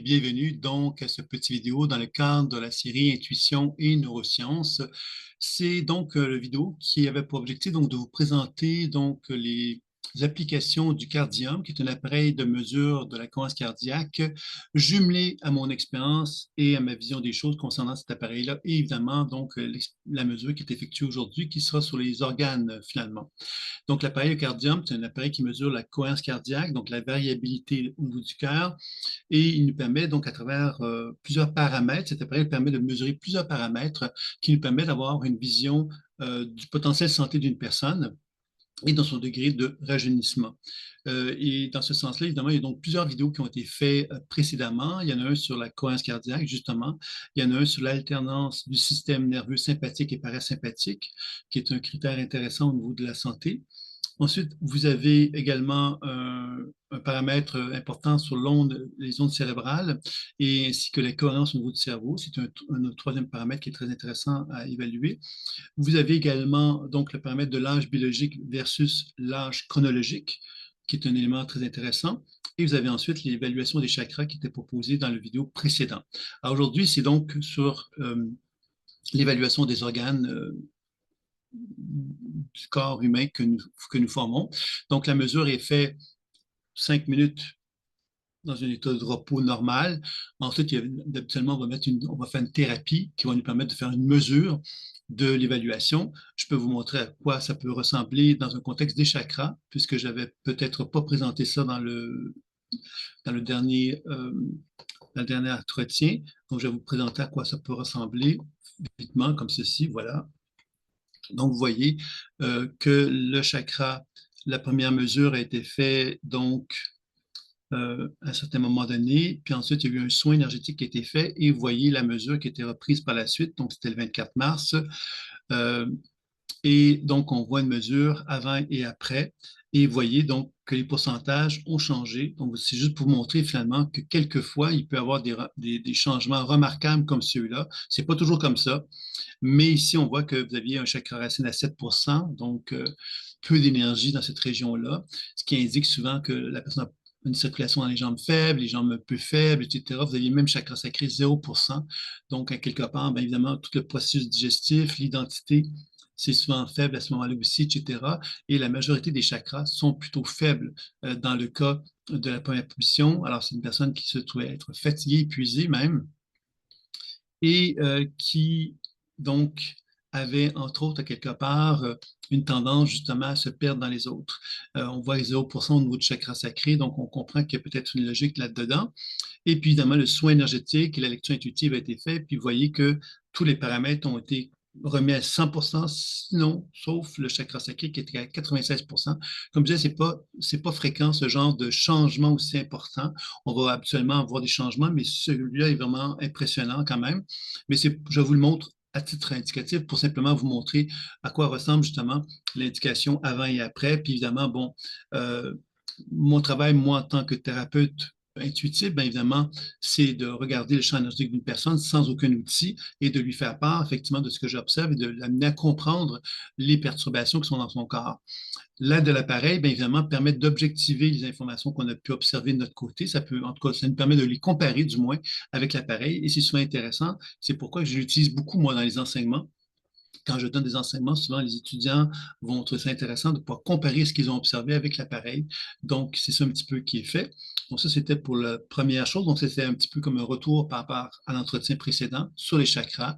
bienvenue donc à ce petit vidéo dans le cadre de la série Intuition et neurosciences. C'est donc la vidéo qui avait pour objectif donc de vous présenter donc les applications du Cardium, qui est un appareil de mesure de la cohérence cardiaque, jumelé à mon expérience et à ma vision des choses concernant cet appareil-là, et évidemment donc la mesure qui est effectuée aujourd'hui, qui sera sur les organes finalement. Donc, l'appareil cardium, c'est un appareil qui mesure la cohérence cardiaque, donc la variabilité au niveau du cœur, et il nous permet donc à travers plusieurs paramètres, cet appareil permet de mesurer plusieurs paramètres qui nous permettent d'avoir une vision du potentiel santé d'une personne et dans son degré de rajeunissement. Et dans ce sens-là, évidemment, il y a donc plusieurs vidéos qui ont été faites précédemment. Il y en a un sur la cohérence cardiaque, justement. Il y en a un sur l'alternance du système nerveux sympathique et parasympathique, qui est un critère intéressant au niveau de la santé. Ensuite, vous avez également un paramètre important sur les ondes cérébrales et ainsi que la cohérence au niveau du cerveau. C'est un troisième paramètre qui est très intéressant à évaluer. Vous avez également donc le paramètre de l'âge biologique versus l'âge chronologique, qui est un élément très intéressant. Et vous avez ensuite l'évaluation des chakras qui était proposée dans la vidéo précédente. Alors aujourd'hui, c'est donc sur l'évaluation des organes du corps humain que nous formons. Donc, la mesure est faite 5 minutes dans un état de repos normal. Ensuite, habituellement, on va faire une thérapie qui va nous permettre de faire une mesure de l'évaluation. Je peux vous montrer à quoi ça peut ressembler dans un contexte des chakras, puisque je n'avais peut-être pas présenté ça dans le dernier, dans le dernier entretien. Donc, je vais vous présenter à quoi ça peut ressembler vitement, comme ceci, voilà. Donc, vous voyez que le chakra, la première mesure a été faite donc à un certain moment donné, puis ensuite il y a eu un soin énergétique qui a été fait et vous voyez la mesure qui a été reprise par la suite, donc c'était le 24 mars. Euh, et donc, on voit une mesure avant et après. Et vous voyez donc que les pourcentages ont changé. Donc, c'est juste pour montrer finalement que quelquefois, il peut y avoir des changements remarquables comme ceux-là. Ce n'est pas toujours comme ça. Mais ici, on voit que vous aviez un chakra racine à 7%, donc peu d'énergie dans cette région-là, ce qui indique souvent que la personne a une circulation dans les jambes faibles, les jambes un peu faibles, etc. Vous aviez même chakra sacré 0%. Donc, à quelque part, bien évidemment, tout le processus digestif, l'identité, c'est souvent faible à ce moment-là aussi, etc. Et la majorité des chakras sont plutôt faibles dans le cas de la première position. Alors, c'est une personne qui se trouvait être fatiguée, épuisée même, et qui donc avait entre autres quelque part une tendance justement à se perdre dans les autres. On voit les 0% au niveau du chakra sacré, donc on comprend qu'il y a peut-être une logique là-dedans. Et puis évidemment, le soin énergétique et la lecture intuitive a été fait, puis vous voyez que tous les paramètres ont été remis à 100%, sinon, sauf le chakra sacré qui était à 96%. Comme je disais, c'est pas fréquent ce genre de changement aussi important. On va habituellement avoir des changements, mais celui-là est vraiment impressionnant quand même. Mais je vous le montre à titre indicatif pour simplement vous montrer à quoi ressemble justement l'indication avant et après. Puis évidemment, bon, mon travail, moi, en tant que thérapeute intuitif, bien évidemment, c'est de regarder le champ énergétique d'une personne sans aucun outil et de lui faire part, effectivement, de ce que j'observe et de l'amener à comprendre les perturbations qui sont dans son corps. L'aide de l'appareil, bien évidemment, permet d'objectiver les informations qu'on a pu observer de notre côté. Ça peut, en tout cas, ça nous permet de les comparer, du moins, avec l'appareil et c'est souvent intéressant. C'est pourquoi je l'utilise beaucoup, moi, dans les enseignements. Quand je donne des enseignements, souvent les étudiants vont trouver ça intéressant de pouvoir comparer ce qu'ils ont observé avec l'appareil. Donc, c'est ça un petit peu qui est fait. Donc, ça, c'était pour la première chose. Donc, c'était un petit peu comme un retour par rapport à l'entretien précédent sur les chakras.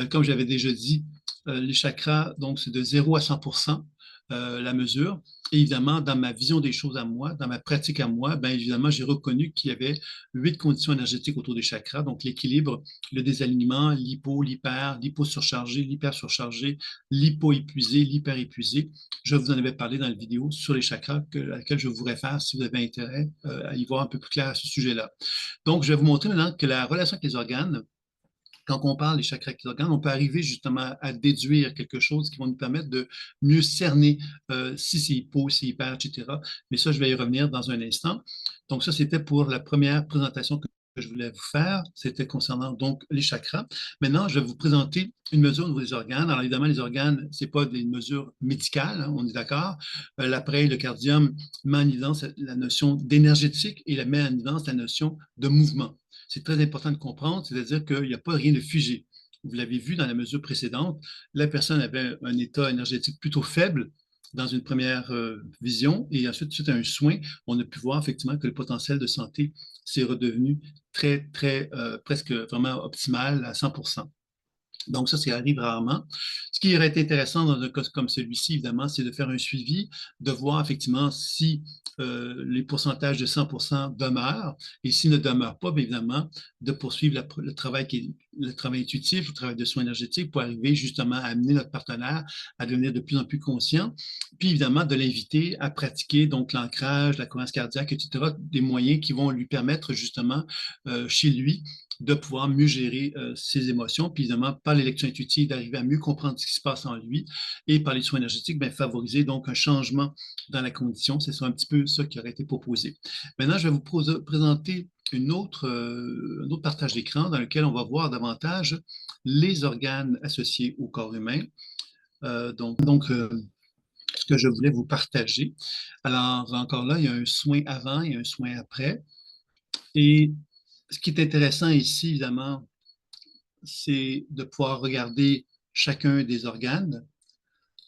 Comme j'avais déjà dit, les chakras, donc, c'est de 0 à 100% la mesure. Et évidemment, dans ma vision des choses à moi, dans ma pratique à moi, bien évidemment, j'ai reconnu qu'il y avait 8 conditions énergétiques autour des chakras, donc l'équilibre, le désalignement, l'hypo, l'hyper, l'hypo-surchargé, l'hyper-surchargé, l'hypo-épuisé, l'hyper-épuisé. Je vous en avais parlé dans la vidéo sur les chakras à laquelle je vous réfère si vous avez intérêt à y voir un peu plus clair à ce sujet-là. Donc, je vais vous montrer maintenant que la relation avec les organes, quand on parle des chakras avec les organes, on peut arriver justement à déduire quelque chose qui va nous permettre de mieux cerner si c'est hypo, si c'est hyper, etc. Mais ça, je vais y revenir dans un instant. Donc, ça, c'était pour la première présentation que je voulais vous faire. C'était concernant donc les chakras. Maintenant, je vais vous présenter une mesure au niveau des organes. Alors, évidemment, les organes, ce n'est pas des mesures médicales, hein, on est d'accord. L'appareil, le cardium, met en évidence la notion d'énergétique et la met en évidence la notion de mouvement. c'est très important de comprendre, c'est-à-dire qu'il n'y a pas rien de figé. Vous l'avez vu dans la mesure précédente, la personne avait un état énergétique plutôt faible dans une première vision, et ensuite, suite à un soin, on a pu voir effectivement que le potentiel de santé s'est redevenu très, très, presque vraiment optimal à 100%. Donc, ça arrive rarement. Ce qui aurait été intéressant dans un cas comme celui-ci, évidemment, c'est de faire un suivi, de voir effectivement si les pourcentages de 100% demeurent et s'ils ne demeurent pas, bien évidemment, de poursuivre le travail le travail intuitif, le travail de soins énergétiques pour arriver justement à amener notre partenaire à devenir de plus en plus conscient, puis évidemment de l'inviter à pratiquer donc l'ancrage, la cohérence cardiaque, etc., des moyens qui vont lui permettre justement chez lui de pouvoir mieux gérer ses émotions, puis évidemment, par les lectures intuitives, d'arriver à mieux comprendre ce qui se passe en lui, et par les soins énergétiques, bien, favoriser donc un changement dans la condition. C'est ça un petit peu ça qui aurait été proposé. Maintenant, je vais vous présenter un autre partage d'écran dans lequel on va voir davantage les organes associés au corps humain. Ce que je voulais vous partager. Alors, encore là, il y a un soin avant et un soin après. Et ce qui est intéressant ici, évidemment, c'est de pouvoir regarder chacun des organes.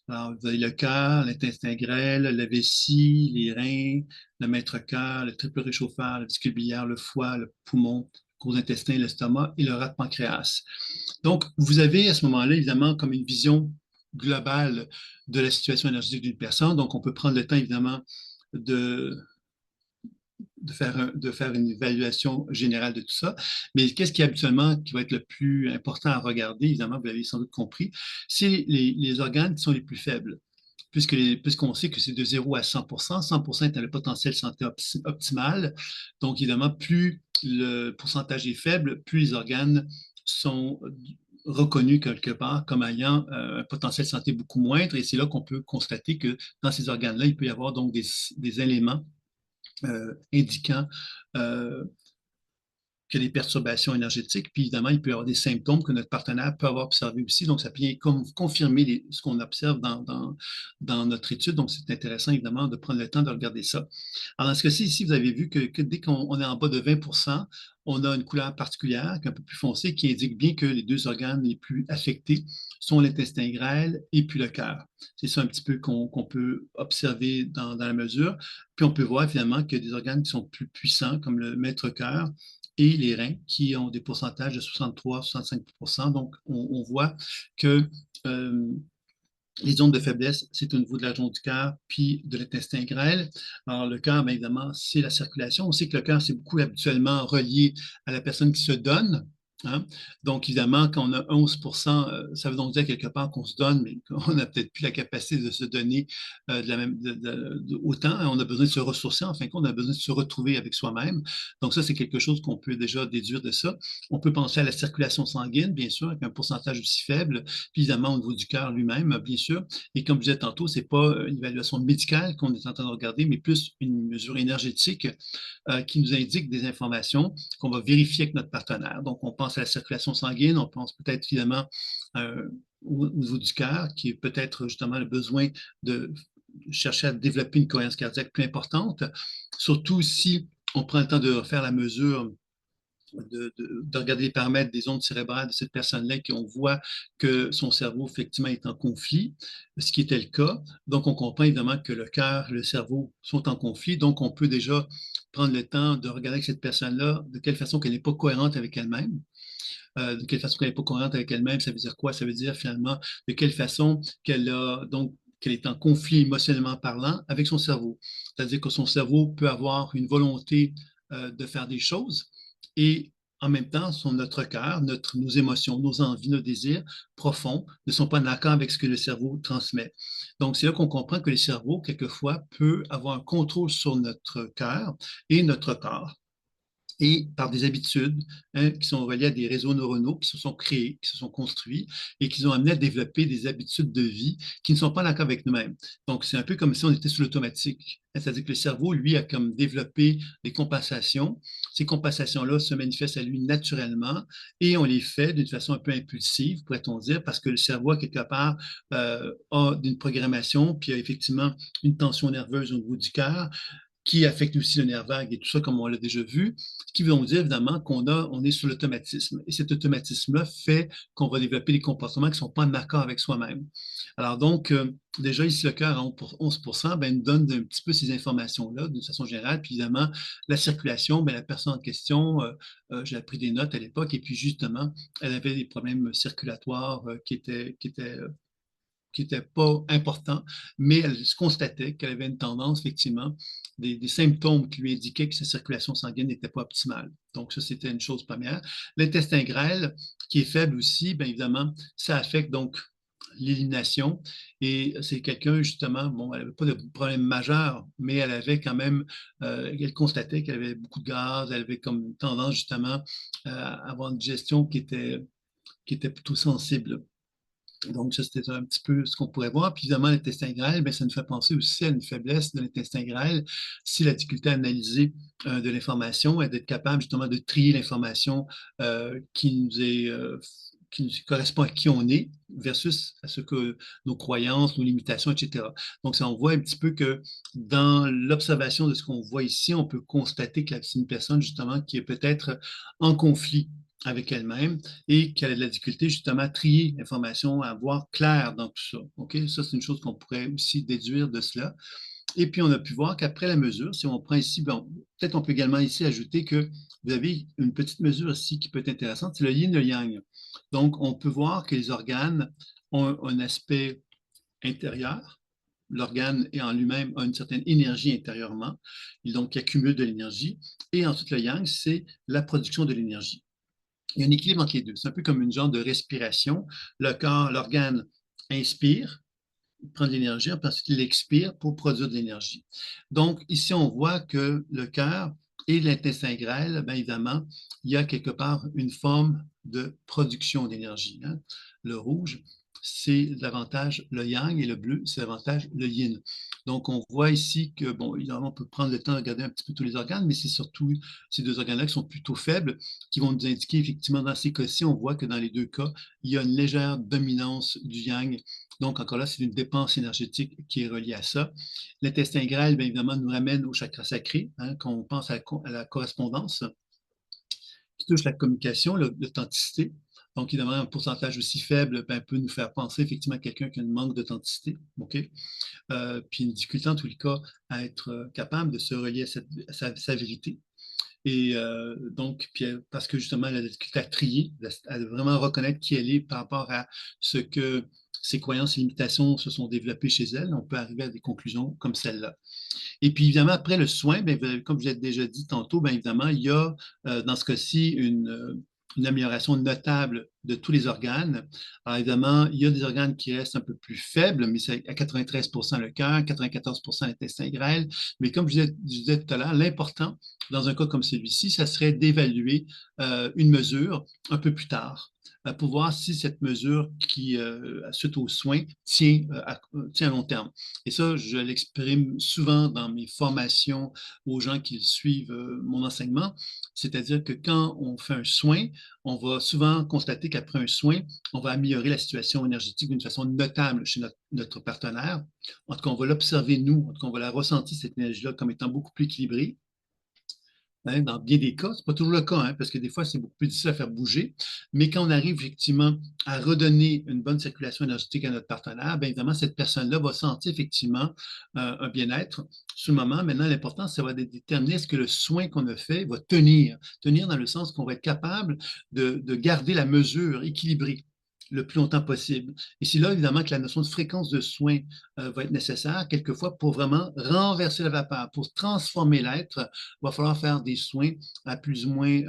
Alors, vous avez le cœur, l'intestin grêle, la vessie, les reins, le maître-cœur, le triple réchauffeur, le vésicule biliaire, le foie, le poumon, le gros intestin, l'estomac et le rat de pancréas. Donc, vous avez à ce moment-là, évidemment, comme une vision globale de la situation énergétique d'une personne. Donc, on peut prendre le temps, évidemment, de de faire une évaluation générale de tout ça. Mais qu'est-ce qui habituellement qui va être le plus important à regarder, évidemment, vous l'avez sans doute compris, c'est les organes qui sont les plus faibles. Puisqu'on sait que c'est de 0 à 100%, 100% est le potentiel santé optimal. Donc, évidemment, plus le pourcentage est faible, plus les organes sont reconnus quelque part comme ayant un potentiel santé beaucoup moindre. Et c'est là qu'on peut constater que dans ces organes-là, il peut y avoir donc des éléments indiquant que des perturbations énergétiques. Puis évidemment, il peut y avoir des symptômes que notre partenaire peut avoir observés aussi. Donc, ça vient confirmer ce qu'on observe dans notre étude. Donc, c'est intéressant, évidemment, de prendre le temps de regarder ça. Alors, dans ce cas-ci, ici, vous avez vu que dès qu'on est en bas de 20%, on a une couleur particulière, qui est un peu plus foncée, qui indique bien que les deux organes les plus affectés sont l'intestin grêle et puis le cœur. C'est ça un petit peu qu'on peut observer dans la mesure. Puis on peut voir finalement qu'il y a des organes qui sont plus puissants, comme le maître-cœur, et les reins qui ont des pourcentages de 63-65%. Donc, on voit que les zones de faiblesse, c'est au niveau de la zone du cœur puis de l'intestin grêle. Alors, le cœur, bien évidemment, c'est la circulation. On sait que le cœur, c'est beaucoup habituellement relié à la personne qui se donne. Hein? Donc, évidemment, quand on a 11%, ça veut donc dire quelque part qu'on se donne, mais qu'on n'a peut-être plus la capacité de se donner autant. On a besoin de se ressourcer, en fin de compte, on a besoin de se retrouver avec soi-même. Donc, ça, c'est quelque chose qu'on peut déjà déduire de ça. On peut penser à la circulation sanguine, bien sûr, avec un pourcentage aussi faible, puis évidemment au niveau du cœur lui-même, bien sûr. Et comme je disais tantôt, ce n'est pas une évaluation médicale qu'on est en train de regarder, mais plus une mesure énergétique qui nous indique des informations qu'on va vérifier avec notre partenaire. Donc, on pense à la circulation sanguine, on pense peut-être évidemment au niveau du cœur, qui est peut-être justement le besoin de chercher à développer une cohérence cardiaque plus importante, surtout si on prend le temps de faire la mesure de regarder les paramètres des ondes cérébrales de cette personne-là, qu'on voit que son cerveau, effectivement, est en conflit, ce qui était le cas. Donc, on comprend évidemment que le cœur et le cerveau sont en conflit. Donc, on peut déjà prendre le temps de regarder avec cette personne-là de quelle façon qu'elle n'est pas cohérente avec elle-même. De quelle façon qu'elle n'est pas cohérente avec elle-même, ça veut dire quoi? Ça veut dire finalement de quelle façon qu'elle est en conflit émotionnellement parlant avec son cerveau. C'est-à-dire que son cerveau peut avoir une volonté de faire des choses et en même temps, notre cœur, nos émotions, nos envies, nos désirs profonds ne sont pas en accord avec ce que le cerveau transmet. Donc, c'est là qu'on comprend que le cerveau, quelquefois, peut avoir un contrôle sur notre cœur et notre corps et par des habitudes qui sont reliées à des réseaux neuronaux qui se sont créés, qui se sont construits et qui ont amené à développer des habitudes de vie qui ne sont pas en accord avec nous-mêmes. Donc, c'est un peu comme si on était sous l'automatique. C'est-à-dire que le cerveau, lui, a comme développé des compensations. Ces compensations-là se manifestent à lui naturellement et on les fait d'une façon un peu impulsive, pourrait-on dire, parce que le cerveau, quelque part, a une programmation, puis il y a effectivement une tension nerveuse au niveau du cœur qui affectent aussi le nerf vague et tout ça, comme on l'a déjà vu, qui vont dire évidemment on est sur l'automatisme. Et cet automatisme-là fait qu'on va développer des comportements qui ne sont pas en accord avec soi-même. Alors donc, déjà ici, le cœur à 11%, ben, nous donne un petit peu ces informations-là d'une façon générale. Puis évidemment, la circulation, ben, la personne en question, j'ai pris des notes à l'époque, et puis justement, elle avait des problèmes circulatoires qui n'était pas important, mais elle se constatait qu'elle avait une tendance, effectivement, des symptômes qui lui indiquaient que sa circulation sanguine n'était pas optimale. Donc, ça, c'était une chose première. L'intestin grêle, qui est faible aussi, bien évidemment, ça affecte donc l'élimination. Et c'est quelqu'un, justement, bon, elle n'avait pas de problème majeur, mais elle avait quand même, elle constatait qu'elle avait beaucoup de gaz, elle avait comme tendance, justement, à avoir une digestion qui était plutôt sensible. Donc, ça, c'était un petit peu ce qu'on pourrait voir. Puis, évidemment, l'intestin grêle, bien, ça nous fait penser aussi à une faiblesse de l'intestin grêle, si la difficulté à analyser de l'information et d'être capable justement de trier l'information qui nous correspond à qui on est versus à ce que nos croyances, nos limitations, etc. Donc, ça, on voit un petit peu que dans l'observation de ce qu'on voit ici, on peut constater que c'est une personne justement qui est peut-être en conflit avec elle-même et qu'elle a de la difficulté justement à trier l'information, à voir clair dans tout ça. OK? Ça, c'est une chose qu'on pourrait aussi déduire de cela. Et puis, on a pu voir qu'après la mesure, si on prend ici, bon, peut-être on peut également ici ajouter que vous avez une petite mesure ici qui peut être intéressante, c'est le yin et le yang. Donc, on peut voir que les organes ont un aspect intérieur. L'organe est en lui-même a une certaine énergie intérieurement, donc il accumule de l'énergie. Et ensuite, le yang, c'est la production de l'énergie. Il y a un équilibre entre les deux. C'est un peu comme une genre de respiration. Le corps, l'organe inspire, prend de l'énergie, ensuite il expire pour produire de l'énergie. Donc, ici, on voit que le cœur et l'intestin grêle, bien évidemment, il y a quelque part une forme de production d'énergie. Hein. Le rouge, c'est davantage le yang et le bleu, c'est davantage le yin. Donc, on voit ici que, bon, évidemment, on peut prendre le temps de regarder un petit peu tous les organes, mais c'est surtout ces deux organes-là qui sont plutôt faibles, qui vont nous indiquer, effectivement, dans ces cas-ci, on voit que dans les deux cas, il y a une légère dominance du yang. Donc, encore là, c'est une dépense énergétique qui est reliée à ça. L'intestin grêle, bien évidemment, nous ramène au chakra sacré, hein, quand on pense à la correspondance, qui touche la communication, l'authenticité. Donc, évidemment, un pourcentage aussi faible ben, peut nous faire penser effectivement à quelqu'un qui a un manque d'authenticité. OK? Puis une difficulté, en tous les cas, à être capable de se relier à sa vérité. Et donc, puis parce que justement, elle a la difficulté à trier, à vraiment reconnaître qui elle est par rapport à ce que ses croyances et limitations se sont développées chez elle, on peut arriver à des conclusions comme celle-là. Et puis évidemment, après le soin, bien, comme je l'ai déjà dit tantôt, bien évidemment, il y a dans ce cas-ci une amélioration notable de tous les organes. Alors évidemment, il y a des organes qui restent un peu plus faibles, mais c'est à 93% le cœur, 94% l'intestin grêle. Mais comme je disais tout à l'heure, l'important dans un cas comme celui-ci, ça serait d'évaluer une mesure un peu plus tard pour voir si cette mesure qui, suite aux soins, tient à long terme. Et ça, je l'exprime souvent dans mes formations aux gens qui suivent mon enseignement, c'est-à-dire que quand on fait un soin, on va souvent constater qu'après un soin, on va améliorer la situation énergétique d'une façon notable chez notre partenaire. En tout cas, on va l'observer nous, en tout cas, on va la ressentir, cette énergie-là, comme étant beaucoup plus équilibrée. Hein, dans bien des cas, ce n'est pas toujours le cas, hein, parce que des fois, c'est beaucoup plus difficile à faire bouger. Mais quand on arrive effectivement à redonner une bonne circulation énergétique à notre partenaire, bien évidemment, cette personne-là va sentir effectivement un bien-être sur le moment. Maintenant, l'important, ça va être de déterminer est-ce que le soin qu'on a fait va tenir. Tenir dans le sens qu'on va être capable de garder la mesure équilibrée le plus longtemps possible. Et c'est là, évidemment, que la notion de fréquence de soins va être nécessaire, quelquefois, pour vraiment renverser la vapeur, pour transformer l'être il va falloir faire des soins à plus ou moins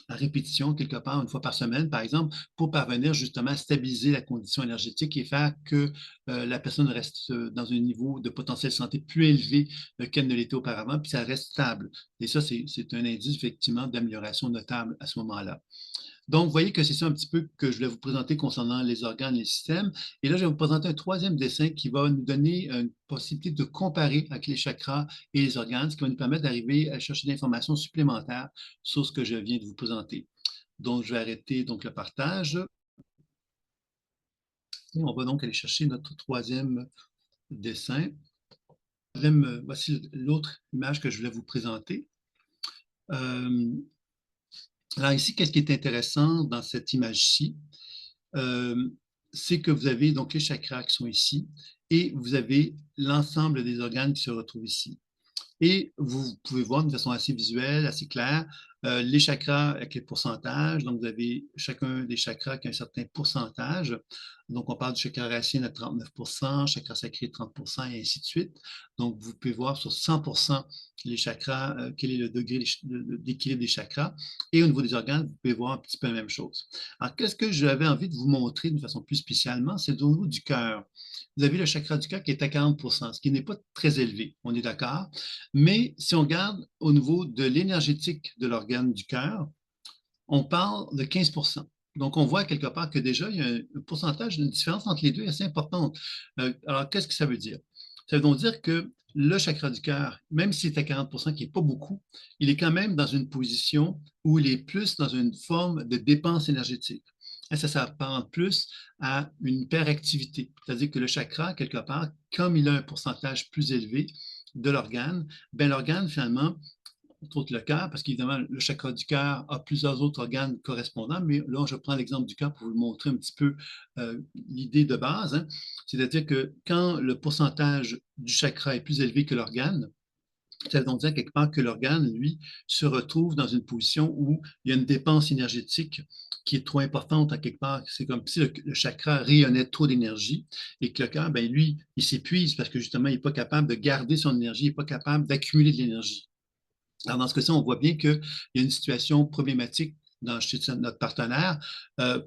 à répétition, quelque part, une fois par semaine, par exemple, pour parvenir justement à stabiliser la condition énergétique et faire que la personne reste dans un niveau de potentiel santé plus élevé qu'elle ne l'était auparavant, puis ça reste stable. Et ça, c'est un indice, effectivement, d'amélioration notable à ce moment-là. Donc, vous voyez que c'est ça un petit peu que je voulais vous présenter concernant les organes et les systèmes. Et là, je vais vous présenter un troisième dessin qui va nous donner une possibilité de comparer avec les chakras et les organes, ce qui va nous permettre d'arriver à chercher des informations supplémentaires sur ce que je viens de vous présenter. Donc, je vais arrêter donc, le partage. Et on va donc aller chercher notre troisième dessin. voici l'autre image que je voulais vous présenter. Euh, alors ici, qu'est-ce qui est intéressant dans cette image-ci? Euh, c'est que vous avez donc les chakras qui sont ici et vous avez l'ensemble des organes qui se retrouvent ici. Et vous pouvez voir de façon assez visuelle, assez claire, les chakras avec les pourcentages. Donc, vous avez chacun des chakras qui a un certain pourcentage. Donc, on parle du chakra racine à 39%, chakra sacré 30%, et ainsi de suite. Donc, vous pouvez voir sur 100% les chakras, quel est le degré d'équilibre des chakras. Et au niveau des organes, vous pouvez voir un petit peu la même chose. Alors, qu'est-ce que j'avais envie de vous montrer d'une façon plus spécialement? C'est au niveau du cœur. Vous avez le chakra du cœur qui est à 40%, ce qui n'est pas très élevé, on est d'accord. Mais si on regarde au niveau de l'énergétique de l'organe du cœur, on parle de 15%. Donc, on voit quelque part que déjà, il y a un pourcentage, une différence entre les deux assez importante. Alors, qu'est-ce que ça veut dire? Ça veut donc dire que le chakra du cœur, même s'il est à 40%, qui n'est pas beaucoup, il est quand même dans une position où il est plus dans une forme de dépense énergétique. Et ça s'apparente plus à une hyperactivité. C'est-à-dire que le chakra, quelque part, comme il a un pourcentage plus élevé de l'organe, ben l'organe, finalement, entre autres le cœur, parce qu'évidemment, le chakra du cœur a plusieurs autres organes correspondants, mais là, je prends l'exemple du cœur pour vous montrer un petit peu l'idée de base. Hein. C'est-à-dire que quand le pourcentage du chakra est plus élevé que l'organe, ça veut donc dire quelque part que l'organe, lui, se retrouve dans une position où il y a une dépense énergétique qui est trop importante à quelque part. C'est comme si le chakra rayonnait trop d'énergie et que le cœur, ben, lui, il s'épuise parce que justement, il n'est pas capable de garder son énergie, il n'est pas capable d'accumuler de l'énergie. Alors, dans ce cas-ci, on voit bien qu'il y a une situation problématique chez notre partenaire,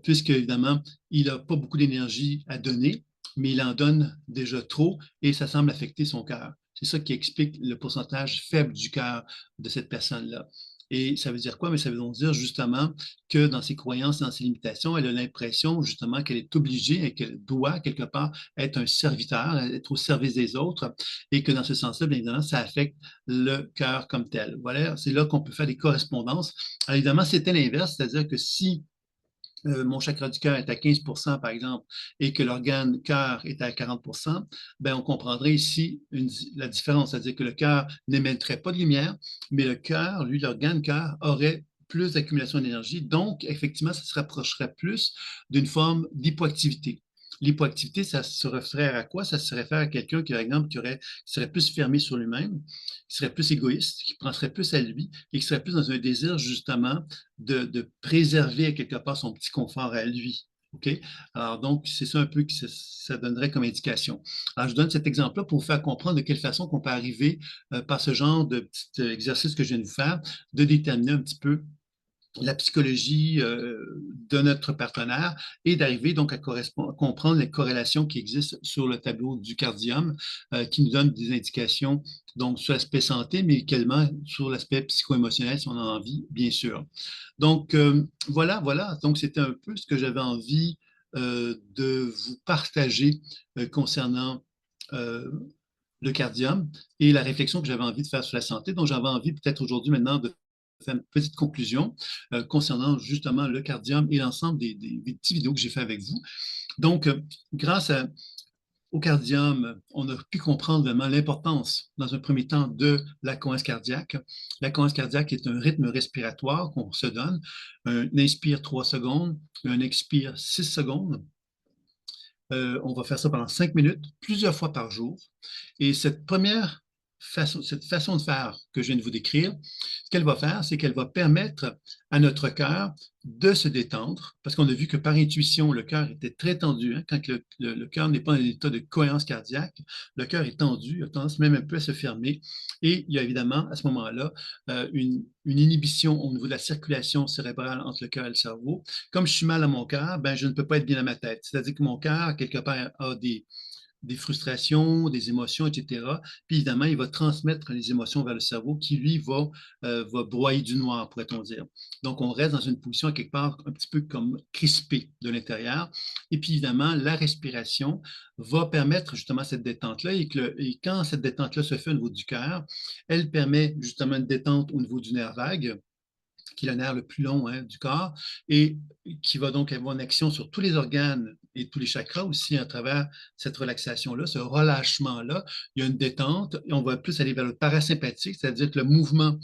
puisque, évidemment, il n'a pas beaucoup d'énergie à donner, mais il en donne déjà trop et ça semble affecter son cœur. C'est ça qui explique le pourcentage faible du cœur de cette personne-là. Et ça veut dire quoi? Mais ça veut donc dire justement que dans ses croyances, dans ses limitations, elle a l'impression justement qu'elle est obligée et qu'elle doit quelque part être un serviteur, être au service des autres, et que dans ce sens-là, bien évidemment, ça affecte le cœur comme tel. Voilà, c'est là qu'on peut faire des correspondances. Alors, évidemment, c'était l'inverse, c'est-à-dire que si mon chakra du cœur est à 15%, par exemple, et que l'organe cœur est à 40%, ben, on comprendrait ici la différence, c'est-à-dire que le cœur n'émettrait pas de lumière, mais le cœur, lui, l'organe cœur, aurait plus d'accumulation d'énergie. Donc, effectivement, ça se rapprocherait plus d'une forme d'hypoactivité. L'hypoactivité, ça se réfère à quoi? Ça se réfère à quelqu'un qui, par exemple, qui serait plus fermé sur lui-même, qui serait plus égoïste, qui penserait plus à lui et qui serait plus dans un désir, justement, de préserver quelque part son petit confort à lui. OK? Alors, donc, c'est ça un peu que ça donnerait comme indication. Alors, je donne cet exemple-là pour vous faire comprendre de quelle façon qu'on peut arriver, par ce genre de petit exercice que je viens de vous faire, de déterminer un petit peu la psychologie de notre partenaire et d'arriver donc à comprendre les corrélations qui existent sur le tableau du cardium qui nous donnent des indications donc sur l'aspect santé, mais également sur l'aspect psycho-émotionnel si on en a envie, bien sûr. Donc voilà, voilà. Donc c'était un peu ce que j'avais envie de vous partager concernant euh, le cardium et la réflexion que j'avais envie de faire sur la santé. Donc j'avais envie peut-être aujourd'hui maintenant de faire une petite conclusion concernant justement le cardium et l'ensemble des petites vidéos que j'ai fait avec vous. Donc, grâce au cardium, on a pu comprendre vraiment l'importance, dans un premier temps, de la cohérence cardiaque. La cohérence cardiaque est un rythme respiratoire qu'on se donne. Un inspire 3 secondes, un expire 6 secondes. On va faire ça pendant 5 minutes, plusieurs fois par jour. Et cette façon de faire que je viens de vous décrire, ce qu'elle va faire, c'est qu'elle va permettre à notre cœur de se détendre, parce qu'on a vu que par intuition, le cœur était très tendu. Hein, quand le cœur n'est pas en état de cohérence cardiaque, le cœur est tendu, il a tendance même un peu à se fermer. Et il y a évidemment, à ce moment-là, une inhibition au niveau de la circulation cérébrale entre le cœur et le cerveau. Comme je suis mal à mon cœur, ben, je ne peux pas être bien à ma tête. C'est-à-dire que mon cœur, quelque part, a des frustrations, des émotions, etc. Puis évidemment, il va transmettre les émotions vers le cerveau qui, lui, va broyer du noir, pourrait-on dire. Donc, on reste dans une position quelque part un petit peu comme crispée de l'intérieur. Et puis évidemment, la respiration va permettre justement cette détente-là et quand cette détente-là se fait au niveau du cœur, elle permet justement une détente au niveau du nerf vague qui est le nerf le plus long hein, du corps, et qui va donc avoir une action sur tous les organes et tous les chakras aussi à travers cette relaxation-là, ce relâchement-là. Il y a une détente et on va plus aller vers le parasympathique, c'est-à-dire que le mouvement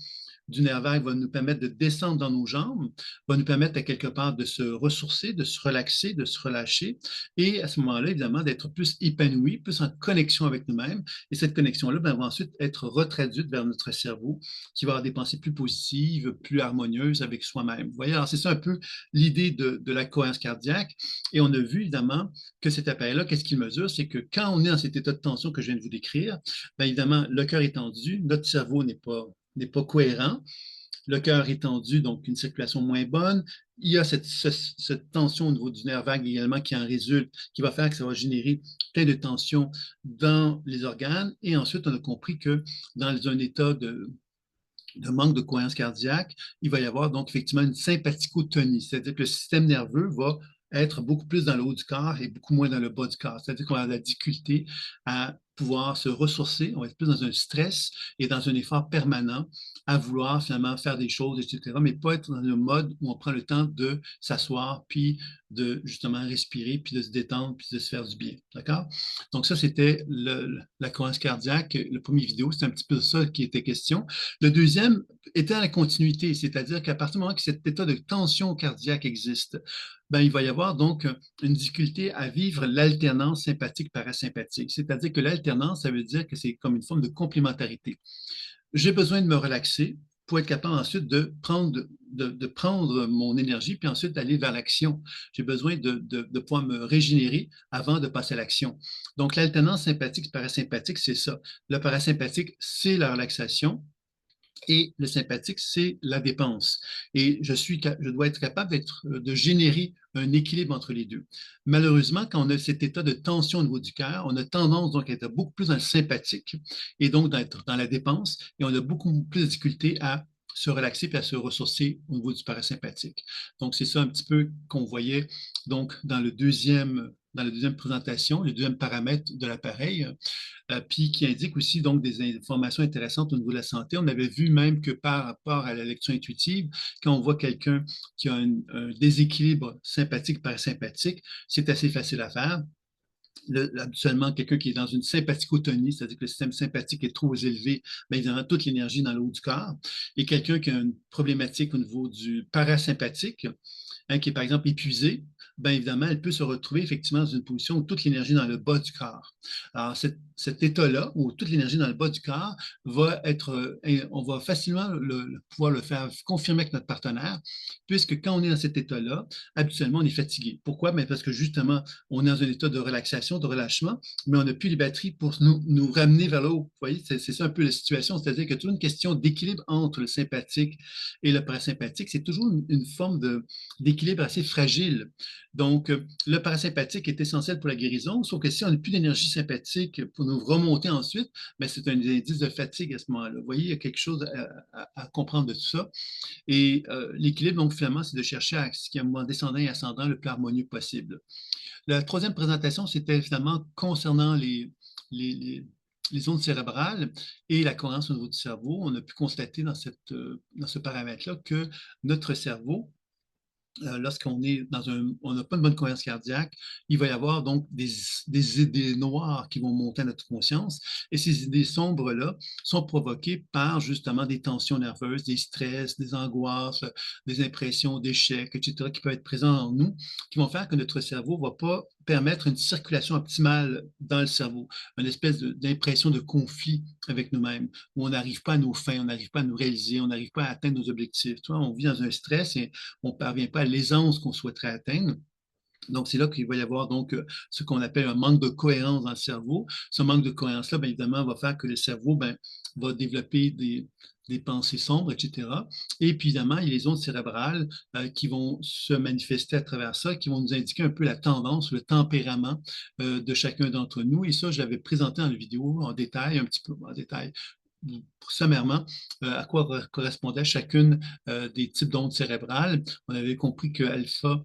du nerf vague va nous permettre de descendre dans nos jambes, va nous permettre à quelque part de se ressourcer, de se relaxer, de se relâcher et à ce moment-là, évidemment, d'être plus épanoui, plus en connexion avec nous-mêmes. Et cette connexion-là va ensuite être retraduite vers notre cerveau qui va avoir des pensées plus positives, plus harmonieuses avec soi-même. Vous voyez, alors c'est ça un peu l'idée de la cohérence cardiaque. Et on a vu évidemment que cet appareil-là, qu'est-ce qu'il mesure? C'est que quand on est dans cet état de tension que je viens de vous décrire, bien évidemment, le cœur est tendu, notre cerveau n'est pas cohérent, le cœur est tendu, donc une circulation moins bonne. Il y a cette tension au niveau du nerf vague également qui en résulte, qui va faire que ça va générer plein de tensions dans les organes. Et ensuite, on a compris que dans un état de manque de cohérence cardiaque, il va y avoir donc effectivement une sympathicotonie, c'est-à-dire que le système nerveux va être beaucoup plus dans le haut du corps et beaucoup moins dans le bas du corps. C'est-à-dire qu'on a de la difficulté à pouvoir se ressourcer, on va être plus dans un stress et dans un effort permanent à vouloir finalement faire des choses, etc., mais pas être dans un mode où on prend le temps de s'asseoir, puis de justement respirer, puis de se détendre, puis de se faire du bien. D'accord? Donc ça, c'était la cohérence cardiaque. Le premier vidéo, c'était un petit peu ça qui était question. Le deuxième était dans la continuité, c'est-à-dire qu'à partir du moment que cet état de tension cardiaque existe, ben, il va y avoir donc une difficulté à vivre l'alternance sympathique-parasympathique. C'est-à-dire que l'alternance, ça veut dire que c'est comme une forme de complémentarité. J'ai besoin de me relaxer pour être capable ensuite de prendre mon énergie, puis ensuite d'aller vers l'action. J'ai besoin de pouvoir me régénérer avant de passer à l'action. Donc, l'alternance sympathique-parasympathique, c'est ça. Le parasympathique, c'est la relaxation et le sympathique, c'est la dépense. Et je dois être capable de générer un équilibre entre les deux. Malheureusement, quand on a cet état de tension au niveau du cœur, on a tendance donc à être beaucoup plus dans le sympathique et donc d'être dans la dépense et on a beaucoup plus de difficulté à se relaxer et à se ressourcer au niveau du parasympathique. Donc, c'est ça un petit peu qu'on voyait donc dans la deuxième présentation, le deuxième paramètre de l'appareil puis qui indique aussi donc des informations intéressantes au niveau de la santé. On avait vu même que par rapport à la lecture intuitive, quand on voit quelqu'un qui a un déséquilibre sympathique-parasympathique, c'est assez facile à faire. Habituellement, quelqu'un qui est dans une sympathicotonie, c'est-à-dire que le système sympathique est trop élevé, bien évidemment, toute l'énergie dans le haut du corps. Et quelqu'un qui a une problématique au niveau du parasympathique, qui est par exemple épuisée, bien évidemment, elle peut se retrouver effectivement dans une position où toute l'énergie est dans le bas du corps. Alors, cet état-là, où toute l'énergie est dans le bas du corps, on va facilement pouvoir le faire confirmer avec notre partenaire, puisque quand on est dans cet état-là, habituellement, on est fatigué. Pourquoi? Bien parce que justement, on est dans un état de relaxation, de relâchement, mais on n'a plus les batteries pour nous ramener vers le haut. Vous voyez, c'est ça un peu la situation, c'est-à-dire que c'est toujours une question d'équilibre entre le sympathique et le parasympathique. C'est toujours une forme d'équilibre assez fragile. Donc, le parasympathique est essentiel pour la guérison, sauf que si on n'a plus d'énergie sympathique pour nous remonter ensuite, bien, c'est un indice de fatigue à ce moment-là. Vous voyez, il y a quelque chose à comprendre de tout ça. Et l'équilibre, donc, finalement, c'est de chercher à ce qu'il y ait un mouvement descendant et ascendant le plus harmonieux possible. La troisième présentation, c'était finalement concernant les ondes cérébrales et la cohérence au niveau du cerveau. On a pu constater dans ce paramètre-là que notre cerveau, lorsqu'on est on n'a pas une bonne cohérence cardiaque, il va y avoir donc des idées noires qui vont monter à notre conscience. Et ces idées sombres-là sont provoquées par justement des tensions nerveuses, des stress, des angoisses, des impressions d'échec, etc., qui peuvent être présents en nous, qui vont faire que notre cerveau ne va pas permettre une circulation optimale dans le cerveau, une espèce d'impression de conflit avec nous-mêmes, où on n'arrive pas à nos fins, on n'arrive pas à nous réaliser, on n'arrive pas à atteindre nos objectifs. Tu vois, on vit dans un stress et on ne parvient pas à l'aisance qu'on souhaiterait atteindre. Donc, c'est là qu'il va y avoir donc ce qu'on appelle un manque de cohérence dans le cerveau. Ce manque de cohérence-là, bien évidemment, va faire que le cerveau va développer des pensées sombres, etc. Et puis, évidemment, il y a les ondes cérébrales qui vont se manifester à travers ça, qui vont nous indiquer un peu la tendance, le tempérament de chacun d'entre nous. Et ça, je l'avais présenté dans la vidéo en détail, un petit peu en détail, sommairement, à quoi correspondait chacune des types d'ondes cérébrales. On avait compris que alpha,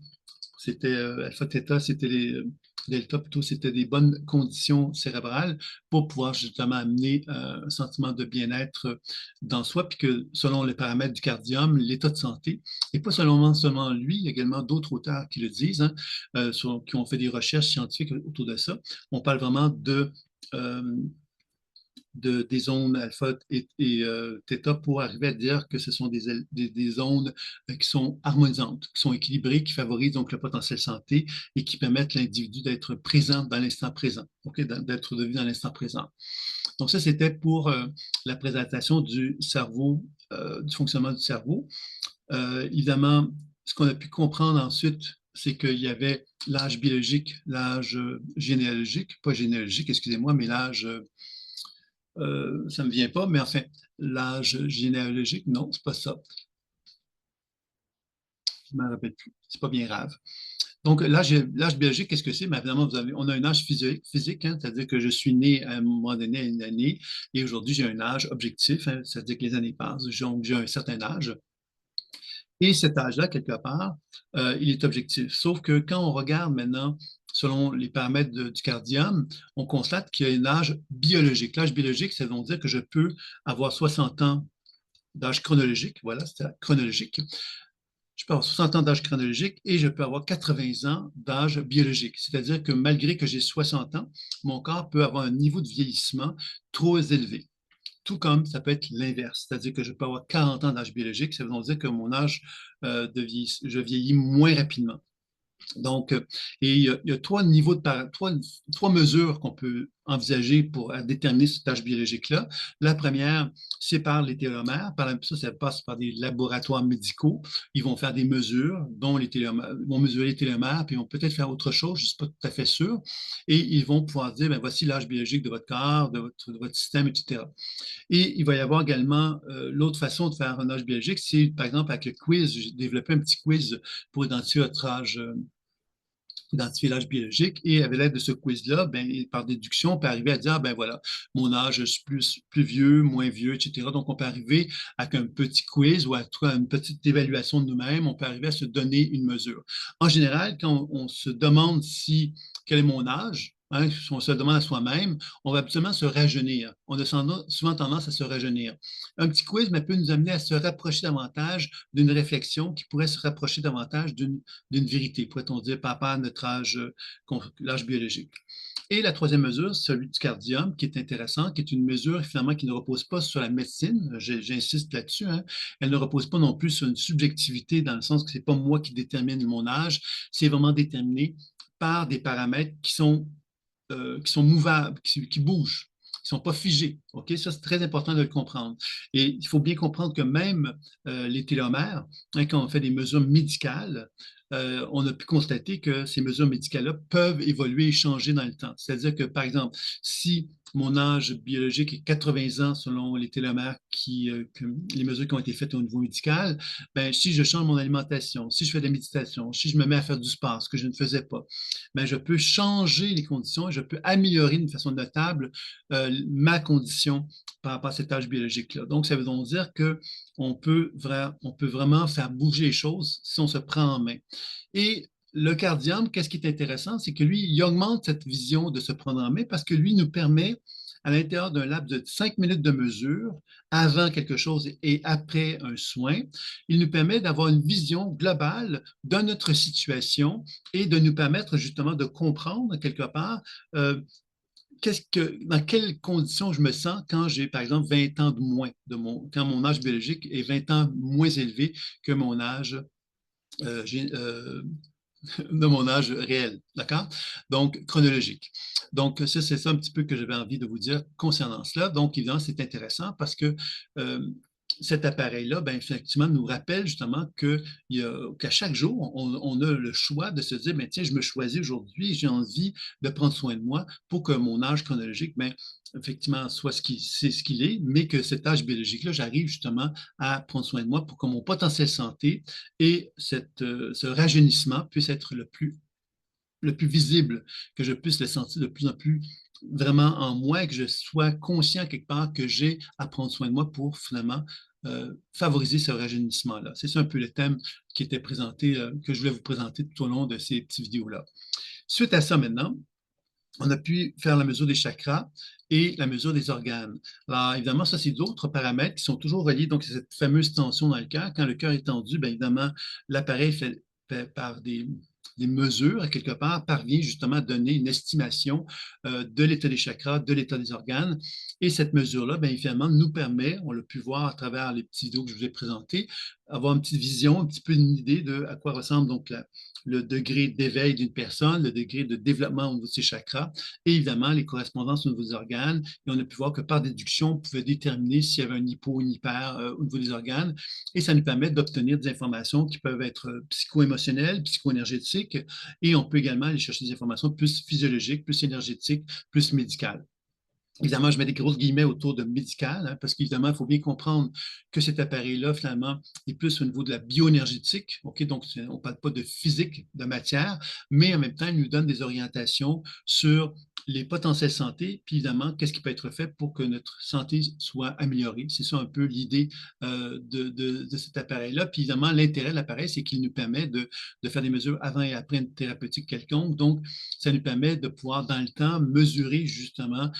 c'était alpha, theta, c'était delta plutôt, c'était des bonnes conditions cérébrales pour pouvoir justement amener un sentiment de bien-être dans soi, puis que selon les paramètres du cardium, l'état de santé, et pas seulement lui, il y a également d'autres auteurs qui le disent, hein, qui ont fait des recherches scientifiques autour de ça. On parle vraiment euh, des ondes alpha et θ pour arriver à dire que ce sont des ondes qui sont harmonisantes, qui sont équilibrées, qui favorisent donc le potentiel santé et qui permettent à l'individu d'être présent dans l'instant présent, okay? D'être de vie dans l'instant présent. Donc ça, c'était pour la présentation du cerveau, du fonctionnement du cerveau. Évidemment, ce qu'on a pu comprendre ensuite, c'est qu'il y avait l'âge biologique, l'âge généalogique, pas généalogique, excusez-moi, mais l'âge ça ne me vient pas, mais enfin, l'âge généalogique, non, c'est pas ça. Je ne me rappelle plus. C'est pas bien grave. Donc, l'âge biologique, qu'est-ce que c'est? Mais évidemment, on a un âge physique, hein, c'est-à-dire que je suis né à un moment donné, à une année, et aujourd'hui, j'ai un âge objectif, hein, c'est-à-dire que les années passent, donc j'ai un certain âge. Et cet âge-là, quelque part, il est objectif. Sauf que quand on regarde maintenant, selon les paramètres du cardium, on constate qu'il y a un âge biologique. L'âge biologique, ça veut dire que je peux avoir 60 ans d'âge chronologique, voilà, c'est chronologique. Je peux avoir 60 ans d'âge chronologique et je peux avoir 80 ans d'âge biologique. C'est-à-dire que malgré que j'ai 60 ans, mon corps peut avoir un niveau de vieillissement trop élevé. Tout comme ça peut être l'inverse, c'est-à-dire que je peux avoir 40 ans d'âge biologique, ça veut dire que mon âge je vieillis moins rapidement. Donc, et il y a trois niveaux trois mesures qu'on peut envisager pour déterminer cet âge biologique-là. La première, c'est par les télomères. Ça passe par des laboratoires médicaux. Ils vont faire des mesures, dont les télomères, vont mesurer les télomères, puis ils vont peut-être faire autre chose, je ne suis pas tout à fait sûr. Et ils vont pouvoir dire, ben, voici l'âge biologique de votre corps, de votre système, etc. Et il va y avoir également l'autre façon de faire un âge biologique, c'est par exemple avec le quiz. J'ai développé un petit quiz pour identifier l'âge biologique. Et avec l'aide de ce quiz-là, ben, par déduction, on peut arriver à dire, ben voilà, mon âge, je suis plus vieux, moins vieux, etc. Donc, on peut arriver avec un petit quiz ou à une petite évaluation de nous-mêmes, on peut arriver à se donner une mesure. En général, quand on se demande quel est mon âge, hein, si on se demande à soi-même, on va absolument se rajeunir. On a souvent tendance à se rajeunir. Un petit quiz mais peut nous amener à se rapprocher davantage d'une réflexion qui pourrait se rapprocher davantage d'une vérité, pourrait-on dire, par rapport à notre âge, l'âge biologique. Et la troisième mesure, celui du cardium, qui est intéressant, qui est une mesure finalement qui ne repose pas sur la médecine, j'insiste là-dessus, hein. Elle ne repose pas non plus sur une subjectivité dans le sens que ce n'est pas moi qui détermine mon âge, c'est vraiment déterminé par des paramètres qui sont mouvables, qui bougent, qui ne sont pas figés. OK? Ça, c'est très important de le comprendre. Et il faut bien comprendre que même les télomères, hein, quand on fait des mesures médicales, on a pu constater que ces mesures médicales-là peuvent évoluer et changer dans le temps. C'est-à-dire que, par exemple, si mon âge biologique est 80 ans selon les télomères, les mesures qui ont été faites au niveau médical, ben, si je change mon alimentation, si je fais de la méditation, si je me mets à faire du sport, ce que je ne faisais pas, ben, je peux changer les conditions et je peux améliorer d'une façon notable ma condition par rapport à cet âge biologique-là. Donc, ça veut donc dire qu'on on peut vraiment faire bouger les choses si on se prend en main. Et le cardium, qu'est-ce qui est intéressant, c'est que lui, il augmente cette vision de se prendre en main parce que lui nous permet, à l'intérieur d'un laps de 5 minutes de mesure, avant quelque chose et après un soin, il nous permet d'avoir une vision globale de notre situation et de nous permettre justement de comprendre quelque part dans quelles conditions je me sens quand j'ai, par exemple, 20 ans de moins, quand mon âge biologique est 20 ans moins élevé que mon âge euh, de mon âge réel, d'accord? Donc, chronologique. Donc, ça, c'est ça un petit peu que j'avais envie de vous dire concernant cela. Donc, évidemment, c'est intéressant parce que euh, cet appareil-là, ben, effectivement, nous rappelle justement qu'à chaque jour, on a le choix de se dire, ben, tiens, je me choisis aujourd'hui, j'ai envie de prendre soin de moi pour que mon âge chronologique, ben, effectivement, soit c'est ce qu'il est, mais que cet âge biologique-là, j'arrive justement à prendre soin de moi pour que mon potentiel santé et ce rajeunissement puisse être le plus visible, que je puisse le sentir de plus en plus vraiment en moi et que je sois conscient quelque part que j'ai à prendre soin de moi pour finalement favoriser ce rajeunissement-là. C'est ça un peu le thème qui était présenté, que je voulais vous présenter tout au long de ces petites vidéos-là. Suite à ça, maintenant, on a pu faire la mesure des chakras et la mesure des organes. Alors, évidemment, ça, c'est d'autres paramètres qui sont toujours reliés. Donc, c'est cette fameuse tension dans le cœur. Quand le cœur est tendu, bien évidemment, l'appareil fait par des mesures, quelque part, parvient justement à donner une estimation de l'état des chakras, de l'état des organes. Et cette mesure-là, bien évidemment, nous permet, on l'a pu voir à travers les petits vidéos que je vous ai présentés, avoir une petite vision, un petit peu une idée de à quoi ressemble donc le degré d'éveil d'une personne, le degré de développement au niveau de ses chakras et évidemment les correspondances au niveau des organes. Et on a pu voir que par déduction, on pouvait déterminer s'il y avait un hypo ou un hyper au niveau des organes. Et ça nous permet d'obtenir des informations qui peuvent être psycho-émotionnelles, psycho-énergétiques. Et on peut également aller chercher des informations plus physiologiques, plus énergétiques, plus médicales. Évidemment, je mets des grosses guillemets autour de médical, hein, parce qu'évidemment, il faut bien comprendre que cet appareil-là, finalement, est plus au niveau de la bioénergétique. OK? Donc, on ne parle pas de physique, de matière, mais en même temps, il nous donne des orientations sur les potentiels santé, puis évidemment, qu'est-ce qui peut être fait pour que notre santé soit améliorée. C'est ça un peu l'idée de cet appareil-là. Puis évidemment, l'intérêt de l'appareil, c'est qu'il nous permet de faire des mesures avant et après une thérapeutique quelconque. Donc, ça nous permet de pouvoir, dans le temps, mesurer justement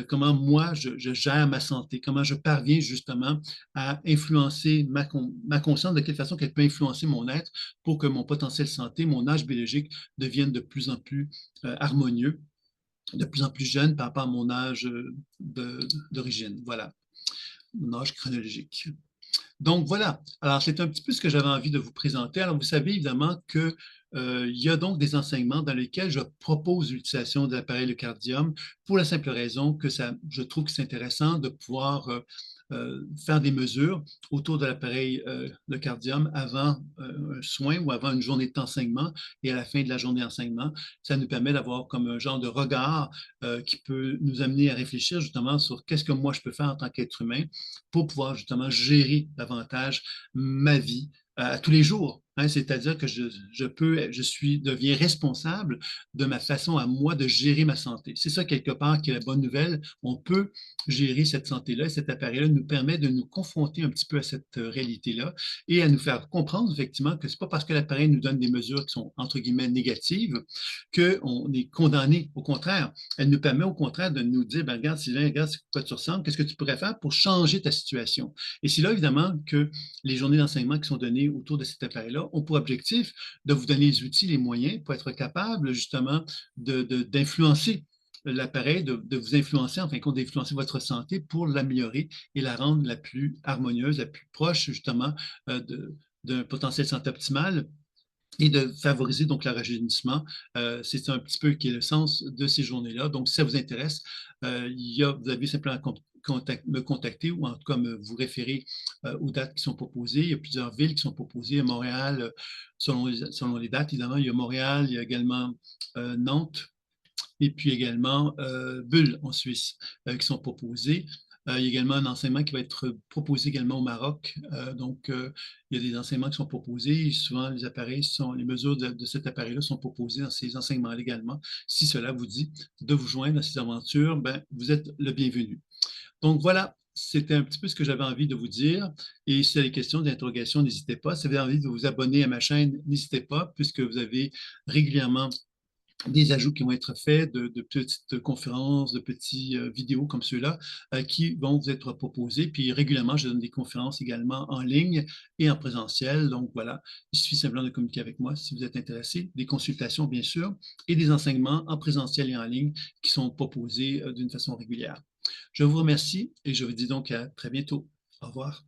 comment moi je gère ma santé, comment je parviens justement à influencer ma conscience, de quelle façon qu'elle peut influencer mon être pour que mon potentiel santé, mon âge biologique devienne de plus en plus harmonieux, de plus en plus jeune par rapport à mon âge d'origine. Voilà, mon âge chronologique. Donc voilà, alors c'est un petit peu ce que j'avais envie de vous présenter. Alors vous savez évidemment que il y a donc des enseignements dans lesquels je propose l'utilisation de l'appareil le cardium pour la simple raison que ça, je trouve que c'est intéressant de pouvoir faire des mesures autour de l'appareil le cardium avant un soin ou avant une journée d'enseignement et à la fin de la journée d'enseignement. Ça nous permet d'avoir comme un genre de regard qui peut nous amener à réfléchir justement sur qu'est-ce que moi je peux faire en tant qu'être humain pour pouvoir justement gérer davantage ma vie à tous les jours. Hein, c'est-à-dire que deviens responsable de ma façon à moi de gérer ma santé. C'est ça quelque part qui est la bonne nouvelle. On peut gérer cette santé-là et cet appareil-là nous permet de nous confronter un petit peu à cette réalité-là et à nous faire comprendre effectivement que c'est pas parce que l'appareil nous donne des mesures qui sont entre guillemets négatives qu'on est condamné. Au contraire, elle nous permet au contraire de nous dire, ben, regarde Sylvain, regarde à quoi tu ressembles, qu'est-ce que tu pourrais faire pour changer ta situation. Et c'est là évidemment que les journées d'enseignement qui sont données autour de cet appareil-là ont pour objectif de vous donner les outils, les moyens pour être capable justement d'influencer l'appareil, de vous influencer, en fin de compte, d'influencer votre santé pour l'améliorer et la rendre la plus harmonieuse, la plus proche justement d'un potentiel santé optimal et de favoriser donc le rajeunissement. C'est un petit peu qui est le sens de ces journées-là. Donc, si ça vous intéresse, vous avez simplement à me contacter ou en tout cas vous référer aux dates qui sont proposées. Il y a plusieurs villes qui sont proposées. À Montréal, selon les dates, évidemment, il y a Montréal, il y a également Nantes, et puis également Bulle en Suisse qui sont proposés. Il y a également un enseignement qui va être proposé également au Maroc. Il y a des enseignements qui sont proposés et souvent les mesures de cet appareil-là sont proposées dans ces enseignements-là également. Si cela vous dit de vous joindre à ces aventures, ben, vous êtes le bienvenu. Donc voilà, c'était un petit peu ce que j'avais envie de vous dire. Et si vous avez des questions, des interrogations, n'hésitez pas. Si vous avez envie de vous abonner à ma chaîne, n'hésitez pas, puisque vous avez régulièrement des ajouts qui vont être faits, de petites conférences, de petits vidéos comme ceux-là qui vont vous être proposés. Puis régulièrement, je donne des conférences également en ligne et en présentiel. Donc voilà, il suffit simplement de communiquer avec moi si vous êtes intéressé. Des consultations, bien sûr, et des enseignements en présentiel et en ligne qui sont proposés d'une façon régulière. Je vous remercie et je vous dis donc à très bientôt. Au revoir.